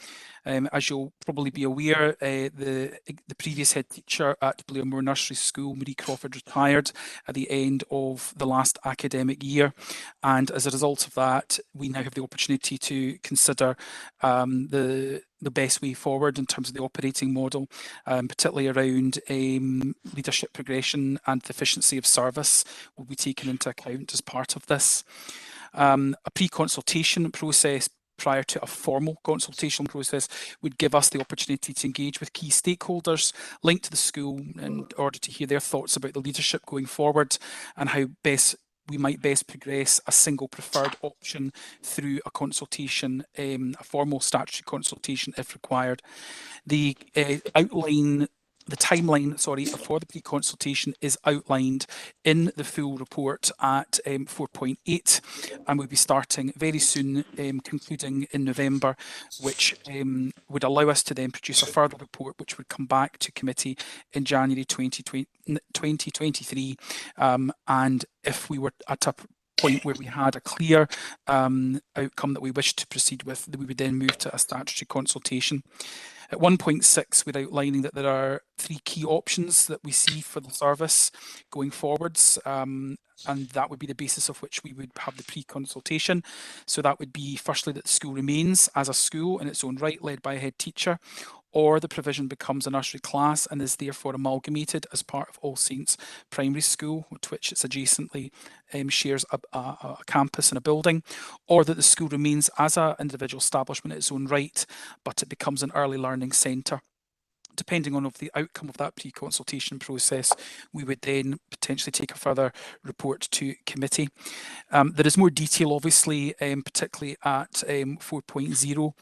As you'll probably be aware, the previous head teacher at Blairmore Nursery School, Marie Crawford, retired at the end of the last academic year, and as a result of that, we now have the opportunity to consider the best way forward in terms of the operating model, particularly around leadership progression and the efficiency of service will be taken into account as part of this. A pre-consultation process prior to a formal consultation process would give us the opportunity to engage with key stakeholders linked to the school in order to hear their thoughts about the leadership going forward and how we might best progress a single preferred option through a consultation, a formal statutory consultation if required. The outline the timeline, for the pre-consultation is outlined in the full report at 4.8, and we'll be starting very soon, concluding in November, which would allow us to then produce a further report which would come back to committee in January 2023. And if we were at a point where we had a clear outcome that we wished to proceed with, we would then move to a statutory consultation. At 1.6, we're outlining that there are 3 key options that we see for the service going forwards, and that would be the basis of which we would have the pre-consultation. So that would be, firstly, that the school remains as a school in its own right, led by a head teacher, or the provision becomes a nursery class and is therefore amalgamated as part of All Saints Primary School, to which it's adjacently shares a campus and a building, or that the school remains as an individual establishment in its own right, but it becomes an early learning centre. Depending on the outcome of that pre-consultation process, we would then potentially take a further report to committee. There is more detail, obviously, particularly at 4.0,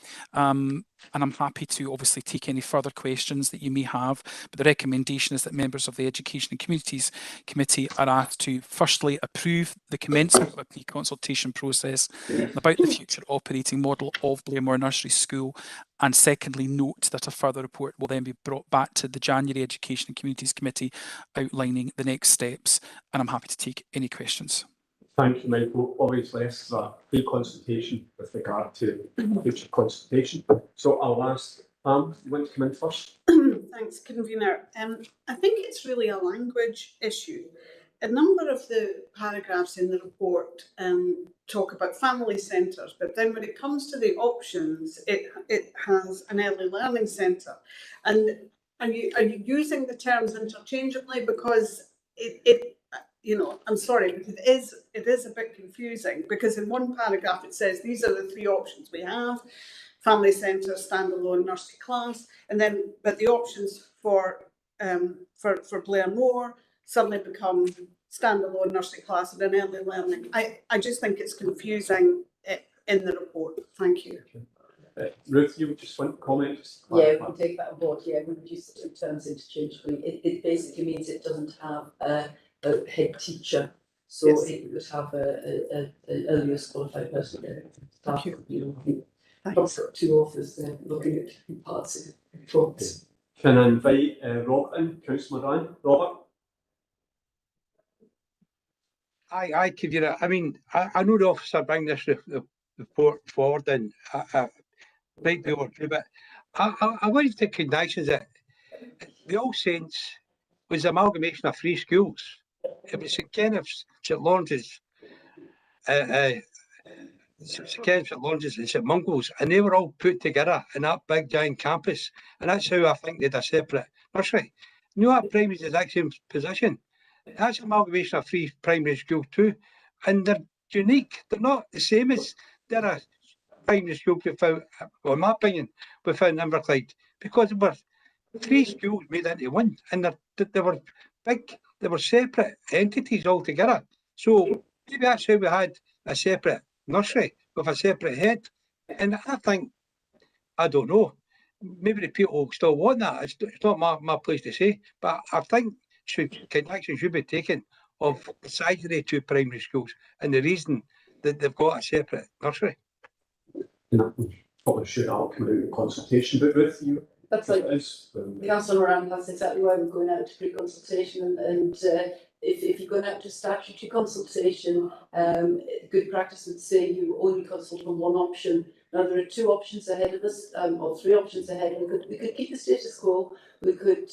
and I'm happy to obviously take any further questions that you may have. But the recommendation is that members of the Education and Communities Committee are asked to firstly approve the commencement of a pre-consultation process about the future operating model of Blairmore Nursery School, and secondly note that a further report will then be brought back to the January Education and Communities Committee outlining the next steps, and I'm happy to take any questions. Thank you, Michael. Obviously, this is a pre-consultation with regard to future consultation. So I'll ask Pam, you want to come in first? Thanks, Convener. I think it's really a language issue. A number of the paragraphs in the report talk about family centres, but then when it comes to the options, it has an early learning centre. And are you using the terms interchangeably? Because I'm sorry, because it is a bit confusing, because in one paragraph it says these are the 3 options we have: family centre, standalone, nursery class, and then but the options for Blairmore suddenly become standalone, nursery class, and an early learning. I just think it's confusing in the report. Thank you. Ruth, you just want to comment? Yeah, we can take that on board. Yeah, we reduce the 2 terms interchangeably. It basically means it doesn't have a head teacher, so yes, it would have an earliest qualified person. Thank you. I've got 2 authors there looking at different parts of the report. Can I invite Robert in, Councillor Ryan? Robert? I could, I mean, I know the officer bring this report forward and might be overdue, but I wanted to conditions that the All Saints was an amalgamation of 3 schools. It was St Kenneth's, St Lawrence's, St Kenneth's, St Lawrence's and St Mungo's, and they were all put together in that big giant campus, and that's how I think they had a separate nursery. You know, that primary is actually in position. That's an amalgamation of 3 primary schools too, and they're unique. They're not the same as they're a primary school without, well, in my opinion, without Inverclyde, because there were 3 schools made into one, and they were big. They were separate entities altogether. So maybe that's how we had a separate nursery with a separate head. And I think, I don't know, maybe the people still want that. It's not my place to say, but I think action should be taken of the size of the 2 primary schools and the reason that they've got a separate nursery. Probably should all come out in consultation, but Ruth, you. That's like Councillor Moran, that's exactly why we're going out to pre-consultation, and if you're going out to statutory consultation, good practice would say you only consult on one option. Now there are 2 options ahead of us, or 3 options ahead. We could keep the status quo. We could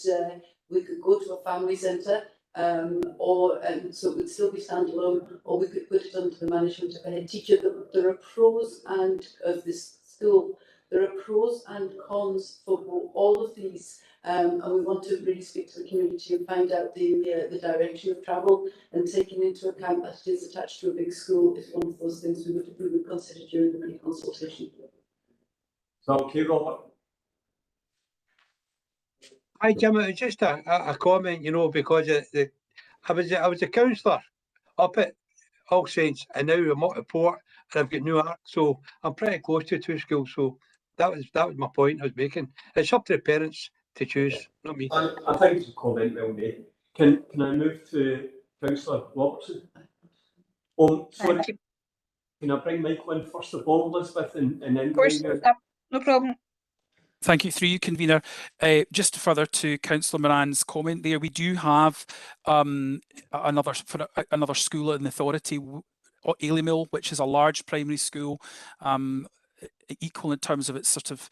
go to a family centre, or so it would still be standalone, or we could put it under the management of a head teacher. There are pros and of this school. There are pros and cons for all of these, and we want to really speak to the community and find out the direction of travel, and taking into account that it is attached to a big school is one of those things we would consider during the pre-consultation. So, okay, Robert? Hi, Jim. It's just a comment, because I was a councillor up at All Saints, and now I'm at Port, and I've got New Ark, so I'm pretty close to 2 schools. So that was my point I was making. It's up to the parents to choose, not me. I think it's a comment well made. Can I move to Councillor Robertson? Sorry, can I bring Michael in first of all, Elizabeth, and then Of course, no problem. Thank you. Through you, convener. Just further to Councillor Moran's comment there, we do have another school in the authority, Ailey Mill, which is a large primary school, equal in terms of its sort of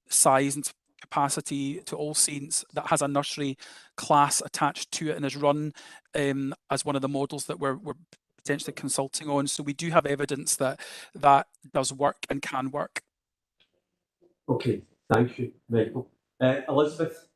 size and capacity to All Saints, that has a nursery class attached to it and is run as one of the models that we're potentially consulting on. So we do have evidence that that does work and can work. Okay, thank you, Michael. Elizabeth?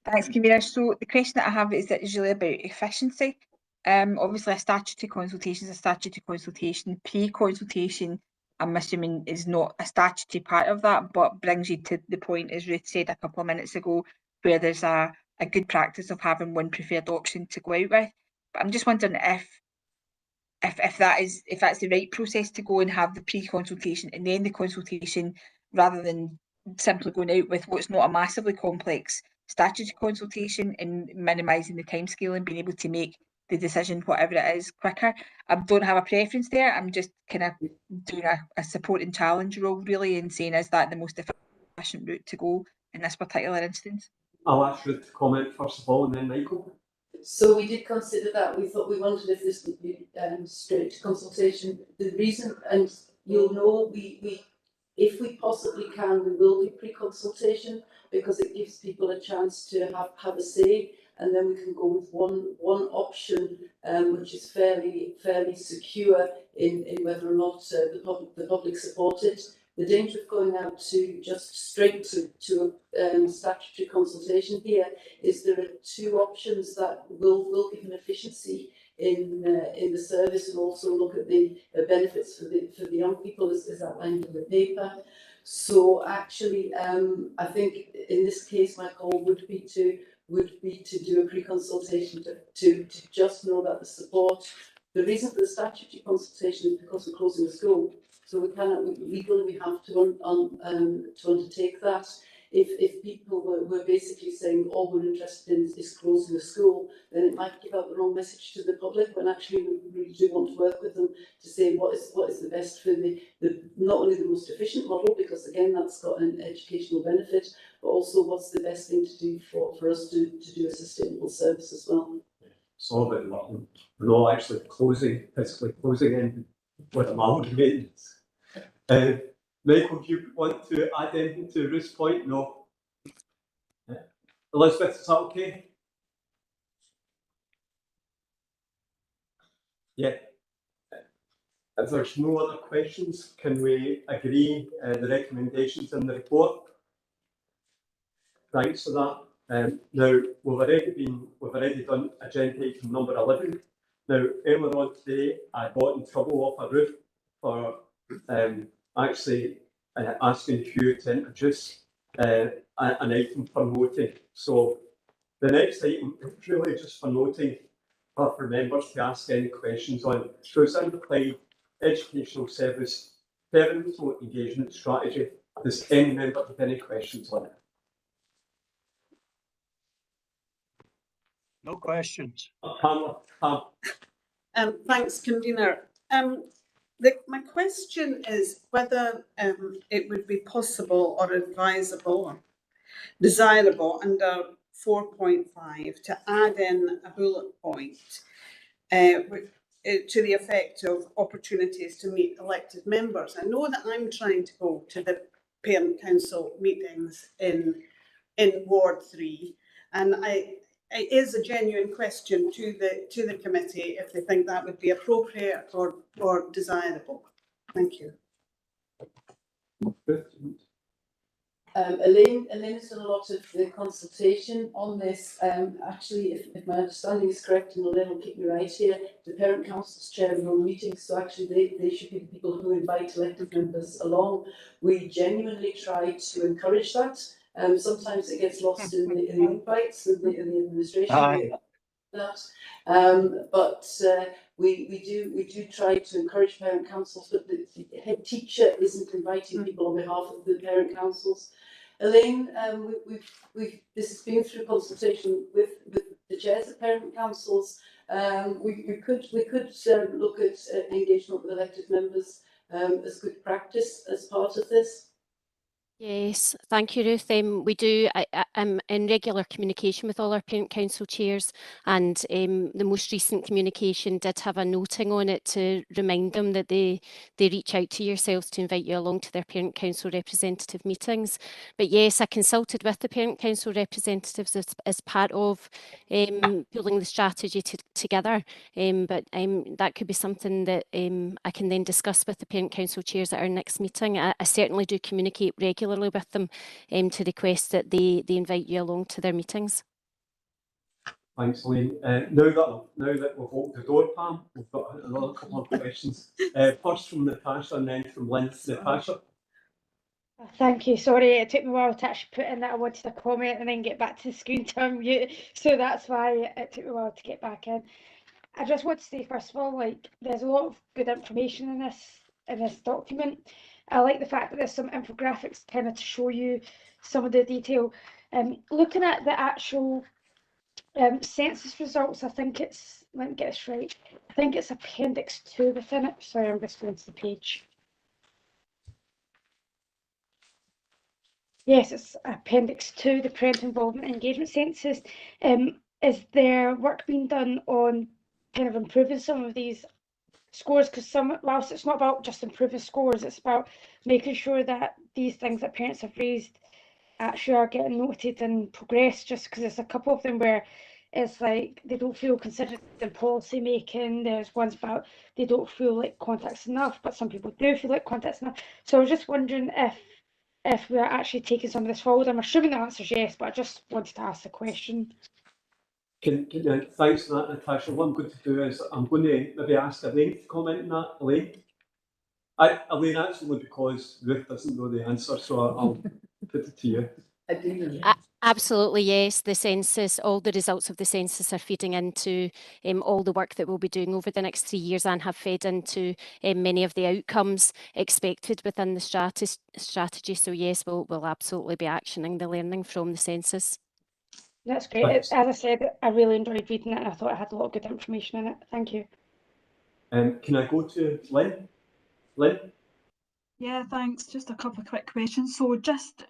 Thanks, convener. So the question that I have is really about efficiency. Obviously a statutory consultation is a statutory consultation. Pre-consultation, I'm assuming, is not a statutory part of that, but brings you to the point, as Ruth said a couple of minutes ago, where there's a good practice of having one preferred option to go out with. But I'm just wondering if that's the right process to go and have the pre-consultation and then the consultation, rather than simply going out with what's not a massively complex statutory consultation and minimising the timescale and being able to make the decision, whatever it is, quicker. I don't have a preference there. I'm just kind of doing a support and challenge role, really, and saying, is that the most efficient route to go in this particular instance? I'll ask Ruth to comment first of all, and then Michael. So we did consider that. We thought, we wondered if this would be straight to consultation. The reason, and you'll know, we if we possibly can, we will do pre-consultation, because it gives people a chance to have a say, and then we can go with one option, which is fairly secure in whether or not the public support it. The danger of going out to just straight to statutory consultation here is there are two options that will give an efficiency in the service, and also look at the benefits for the young people, as outlined in the paper. So actually, I think in this case, my call would be to do a pre-consultation to just know that the support. The reason for the statutory consultation is because we're closing the school, so legally we have to undertake that. If people were basically saying all we're interested in is closing the school, then it might give out the wrong message to the public, when actually we really do want to work with them to say what is the best for the not only the most efficient model, because again that's got an educational benefit, but also what's the best thing to do for us to do a sustainable service as well. It's all about we're not actually physically closing in with amalgamating. Michael, do you want to add anything to Ruth's point? No. Elizabeth, is that okay? Yeah. If there's no other questions, can we agree the recommendations in the report? Thanks for that. Now we've already done agenda item number 11. Now earlier on today, I got in trouble off a roof for actually asking Hugh to introduce an item for noting. So the next item is really just for noting, for members to ask any questions on. So it's implied educational service parental engagement strategy. Does any member have any questions on it? No questions. Thanks, convener. My question is whether it would be possible or advisable or desirable under 4.5 to add in a bullet point to the effect of opportunities to meet elected members. I know that I'm trying to go to the parent council meetings in Ward 3, and it is a genuine question to the committee if they think that would be appropriate or desirable. Thank you. Elaine has done a lot of the consultation on this. Actually, if my understanding is correct, and Elaine will keep me right here, the parent councils chair of all meetings, so actually they should be the people who invite elected members along. We genuinely try to encourage that. Sometimes it gets lost in the invites and the administration. We do try to encourage parent councils, but the head teacher isn't inviting people on behalf of the parent councils. Elaine, this has been through consultation with the chairs of parent councils. We could look at engagement with elected members as good practice as part of this. Yes, thank you, Ruth. We do. I'm in regular communication with all our parent council chairs, and the most recent communication did have a noting on it to remind them that they reach out to yourselves to invite you along to their parent council representative meetings. But yes, I consulted with the parent council representatives as part of pulling the strategy together. But that could be something that I can then discuss with the parent council chairs at our next meeting. I certainly do communicate regularly with them to request that they invite you along to their meetings. Thanks, Elaine. Now that we've opened the door, Pam, we've got another couple of questions. First from Natasha and then from Lynn. Natasha. Thank you. Sorry, it took me a while to actually put in that I wanted a comment and then get back to the screen to unmute. So that's why it took me a while to get back in. I just want to say, first of all, like, there's a lot of good information in this document. I like the fact that there's some infographics kind of to show you some of the detail. Looking at the actual census results, I think it's, let me get this right, I think it's Appendix 2 within it. Sorry, I'm just going to the page. Yes, it's Appendix 2, the Parent Involvement and Engagement Census. Is there work being done on kind of improving some of these scores? Because whilst it's not about just improving scores, it's about making sure that these things that parents have raised actually are getting noted and progressed, just because there's a couple of them where it's like they don't feel considered in policy making. There's ones about they don't feel like contact's enough, but some people do feel like contact's enough. So I was just wondering if we're actually taking some of this forward. I'm assuming the answer is yes, but I just wanted to ask the question. Thanks for that, Natasha. What I'm going to do is I'm going to maybe ask Elaine to comment on that. Elaine? Elaine, actually, because Ruth doesn't know the answer, so I'll put it to you. I do. Absolutely, yes. The census, all the results of the census are feeding into all the work that we'll be doing over the next 3 years and have fed into many of the outcomes expected within the strategy. So yes, we'll absolutely be actioning the learning from the census. That's great. As I said, I really enjoyed reading it and I thought it had a lot of good information in it. Thank you. Can I go to Lynn? Lynn? Yeah, thanks. Just a couple of quick questions. So just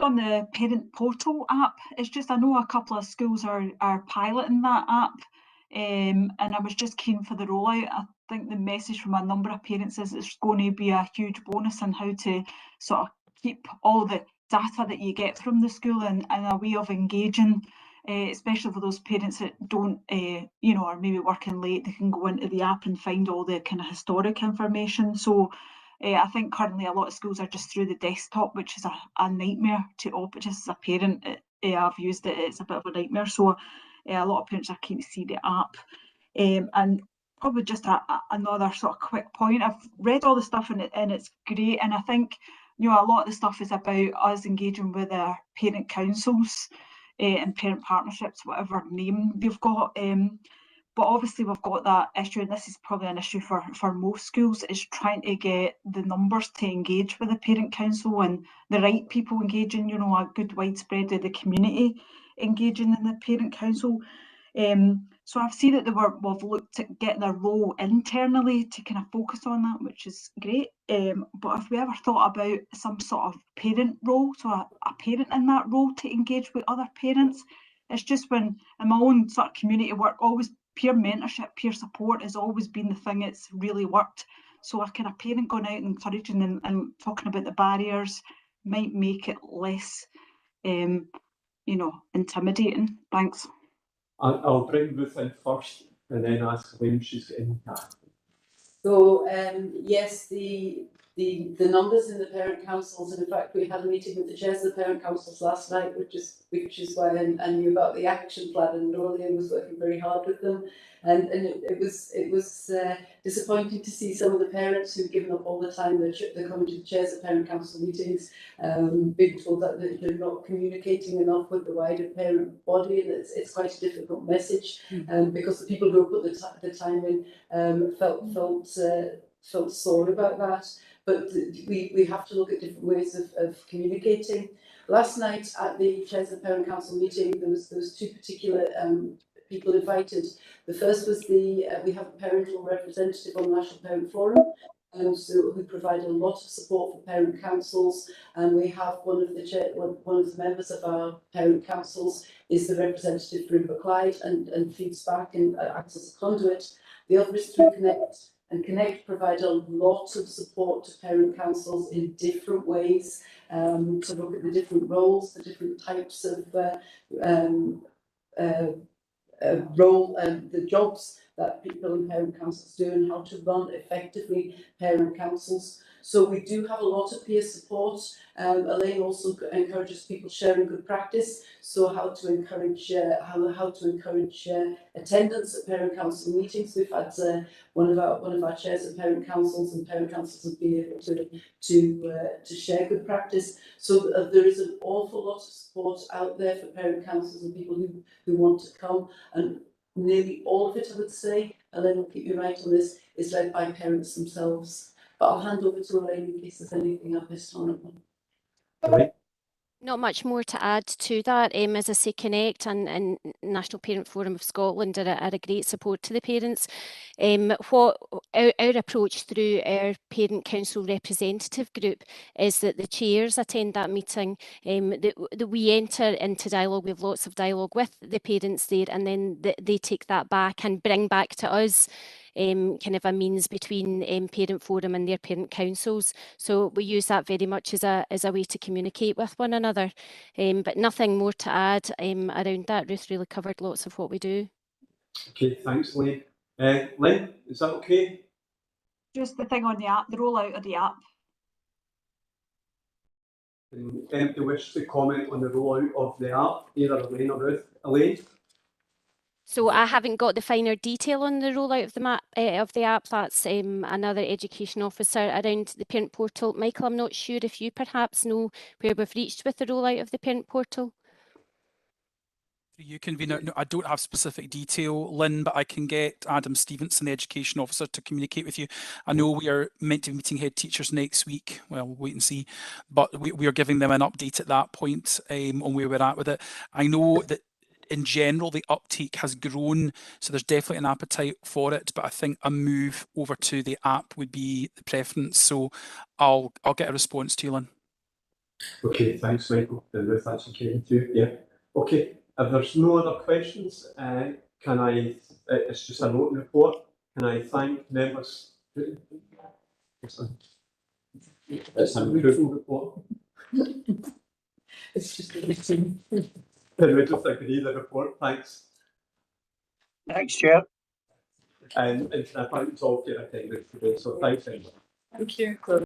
on the parent portal app, it's just I know a couple of schools are piloting that app, and I was just keen for the rollout. I think the message from a number of parents is it's going to be a huge bonus on how to sort of keep all the data that you get from the school and a way of engaging, especially for those parents that don't, are maybe working late. They can go into the app and find all the kind of historic information. So I think currently a lot of schools are just through the desktop, which is a nightmare to operate. Just as a parent, I've used it, it's a bit of a nightmare. So a lot of parents are keen to see the app. And probably just another sort of quick point. I've read all the stuff and it's great. And I think, a lot of the stuff is about us engaging with our parent councils and parent partnerships, whatever name they've got. But obviously we've got that issue, and this is probably an issue for most schools, is trying to get the numbers to engage with the parent council and the right people engaging, a good widespread of the community engaging in the parent council. So I've seen that we've looked at getting a role internally to kind of focus on that, which is great. But if we ever thought about some sort of parent role, so a parent in that role to engage with other parents, it's just when in my own sort of community work, always peer mentorship, peer support has always been the thing that's really worked. So a kind of parent going out and encouraging and talking about the barriers might make it less, intimidating. Thanks. I'll bring Ruth in first and then ask Elaine if she's in. So yes, the numbers in the parent councils, and in fact we had a meeting with the chairs of the parent councils last night, which is why I knew about the action plan, and Norlian was working very hard with them, and it was disappointing to see some of the parents who've given up all the time they're coming to the chairs of parent council meetings, being told that they're not communicating enough with the wider parent body, and it's quite a difficult message, because the people who put the time in felt sore about that. but we have to look at different ways of communicating. Last night at the Chairs of Parent Council meeting, there was two particular people invited. The first was we have a parental representative on the National Parent Forum, who provide a lot of support for parent councils, and we have one of the members of our parent councils is the representative for Inverclyde and feeds back and acts as a conduit. The other is through Connect, and Connect provide a lot of support to parent councils in different ways to look at the different roles, the different types of the jobs that people in parent councils do and how to run effectively parent councils. So we do have a lot of peer support. Elaine also encourages people sharing good practice. So how to encourage attendance at parent council meetings. We've had one of our chairs of parent councils, and parent councils have been able to share good practice. So there is an awful lot of support out there for parent councils and people who want to come, and nearly all of it, I would say, Elaine will keep you right on this, is led by parents themselves. But I'll hand over to Elaine in case there's anything I've missed on it. Not much more to add to that. As I say, Connect and National Parent Forum of Scotland are a great support to the parents. What our approach through our Parent Council representative group is that the chairs attend that meeting, that we enter into dialogue. We have lots of dialogue with the parents there, and then they take that back and bring back to us kind of a means between Parent Forum and their parent councils. So we use that very much as a way to communicate with one another. But nothing more to add around that. Ruth really covered lots of what we do. Okay, thanks, Lynn. Lynn, is that okay? Just the thing on the app, the rollout of the app. Anybody wish to comment on the rollout of the app, either Elaine or Ruth? Elaine? So I haven't got the finer detail on the rollout of the app. That's another education officer around the parent portal. Michael, I'm not sure if you perhaps know where we've reached with the rollout of the parent portal. You convener, no, I don't have specific detail, Lynn, but I can get Adam Stevenson, the education officer, to communicate with you. I know we are meant to be meeting head teachers next week. Well, we'll wait and see, but we are giving them an update at that point on where we're at with it. I know that in general, the uptake has grown, so there's definitely an appetite for it, but I think a move over to the app would be the preference. So I'll get a response to you, Lynn. Okay, thanks, Michael. And Ruth, that's okay with you? Yeah. Okay, if there's no other questions, can I, it's just a note report, can I thank members? It's a written report. It's just a written. Can we just agree the report? Thanks. Thanks, Chair. And I thank you all for your attendance today, so thanks everyone. Thank you.